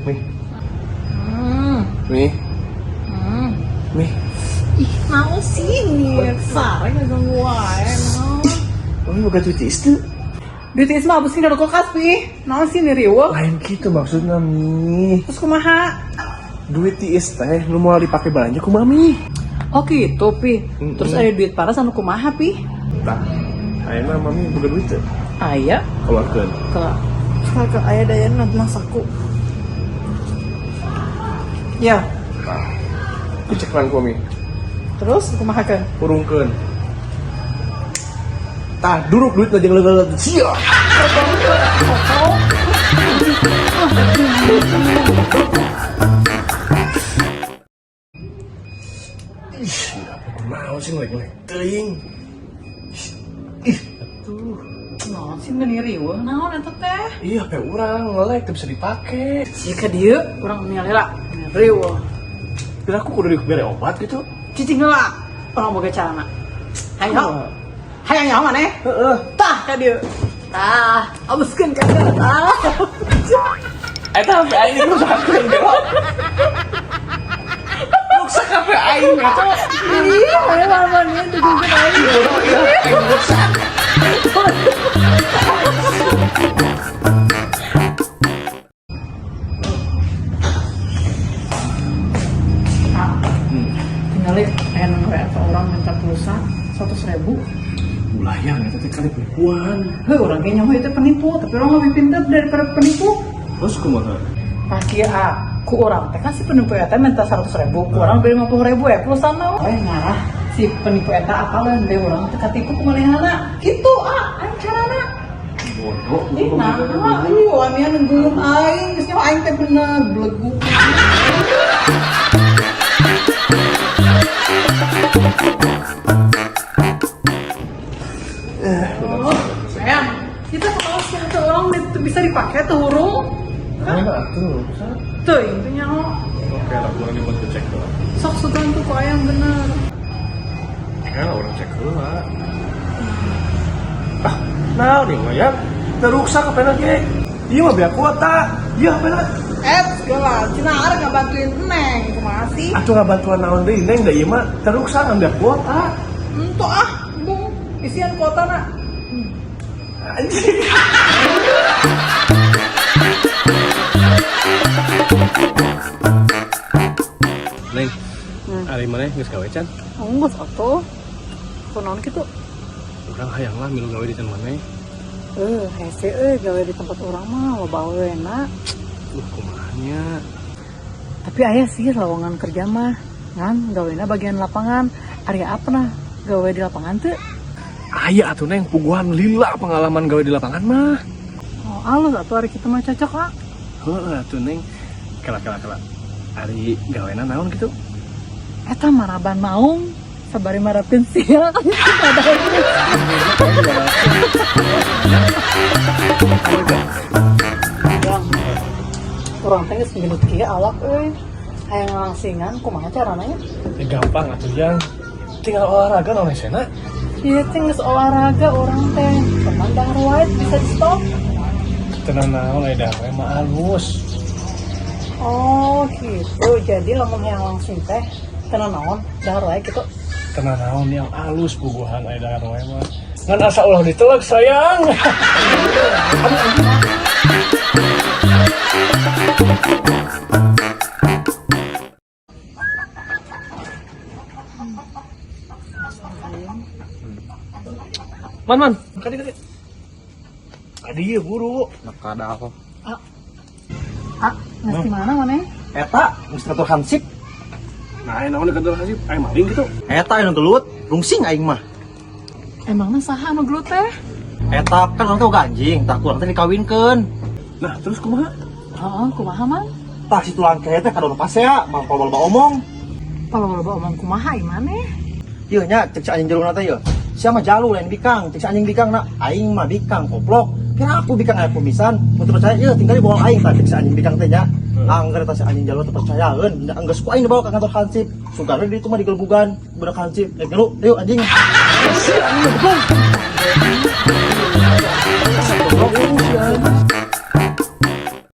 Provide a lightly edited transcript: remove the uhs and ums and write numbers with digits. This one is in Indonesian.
Mi. Mi. Mi. Ih, mau sih nih, sarang ganggu wae, Mi buka duit tiis tuh. duit is mah abis ada kulkas, Pi. Mau sih nih riweuh. Lain gitu maksudnya Mi. Terus kumaha? Duit tiis teh, lu mau dipakai belanja ku mami. Oh gitu, Pi. Terus ada duit paras anu kumaha, Pi? Tah, ayeuna mami buka duit teh. Aya, Keluarkeun. ke aya daya nanti saku. Ya, Tah. Diceklan ku Mi. terus kumaha kan? Urungkeun. Tah, duruk duit aja ngelelet. Sia. Ih, apa mau sih ngelek-ngelek teuing. Ih, atuh. Naon sih nggak riweuh, naon eta teh? Iya, HP urang ngelek teu bisa dipake. Jika dia orang ngalila, riweuh. Kira aku kudu dibere obat gitu. Cicing heula, orang boga carana. Hayo, hayang nyaho maneh? Heeh. Tah ka dieu. Tah, abuskeun ka dieu. Tah. Eta HP aing rusakkeun bro. Rusak HP aing eta. Ih, mana mamanya duduk aing. Iya, aing rusak. Tinggalin, aya nongkrong orang minta pulsa 100.000. Ulayang eta teh kali penipuan. Heh, orang kayaknya mah itu penipu, tapi orang lebih pintar daripada penipu. Terus kumaha? Pasti aku orang teh kan si penipu eta minta 100.000, ku orang beli 50.000 ya pulsa mah. Ngarah si penipu eta apalan deh orang teh katipu kumanehana. Kitu aing carana. Bodoh. Ih, nah, ayo amian nungguin aing, geus nyaho aing teh bener belegu. Oh, sayang, kita kalau satu orang itu bisa dipakai tuh hurung. Enggak tuh. Tuh, itu nyaho. Oke, lah kurang dibuat cek dulu. Sok sugan tuh kok ayam bener. Ya, orang cek dulu lah. Ah, nah, nih mah ya. Teruksak apa lagi? Iya mah biar kuat tak? Iya apa lagi? Segala, cina ada nggak bantuin neng, kumaha sih? Atuh nggak bantuan naon deh, neng dah iya mah teruksak kan biar kuat tak? Entuh bung, isian kota nak. Anjing. Neng, hari mana geus gawe can? Enggak satu, konon gitu. Urang hayang lah milu gawe di can maneh. Hese, gawe di tempat orang mah, lo bawa enak. Kumahnya. Tapi ayah sih lowongan kerja mah, kan gawena bagian lapangan. Area apa nah gawe di lapangan tuh? Aya atuh neng puguhan lila pengalaman gawe di lapangan mah. Oh, alus atuh hari kita mah cocok ah. Heeh atuh neng. Kala. Ari gawena naon gitu? Eta maraban maung, sabari marapin sia kan ada. Orang teh geus minut kieu alak euy. Hayang langsingan kumaha carana nya? Ya gampang atuh yang tinggal olahraga naon sena. Ieu teh geus olahraga orang teh. Teman dahar wae bisa di stop. Tenan naon aya dah mah halus. Oh gitu, jadi lamun yang langsing teh tenan naon dahar wae gitu. Tenan naon yang halus puguhan aya dah wae mah. Ngan asa ulah ditelek sayang. Man, kadi. Kadi ya buru. Nakada aku. Nasi mana mana? Eta, geus ngatur hansip. Nah, naon di kantor hasib, aya maling gitu. Eta anu gelut, rungsing aing mah. Emangnya saha anu gelut teh? Eta kan orang teh ganjing, tah kurang teh dikawinkeun. Nah, terus kumaha? Heeh, kumaha man? Tah si tulang kaya teh kadon pasea, mangkol loba omong. Kalau omong kumaha ieu maneh? Ieu nya cek si anjing jeruna teh ieu. Sia mah jalu lain bikang, cek si anjing bikang na aing mah bikang goblok. Kira aku bikang aya kumisan, mun teu percaya ieu tinggal dibawa aing tah cek si anjing bikang teh nya. Angger eta si anjing jalu teu percayaeun, anggeus ku aing dibawa ka kantor hansip. Sugarna di ditu mah digelbugan, budak hansip. Gelu, ayo anjing. Si anjing goblok.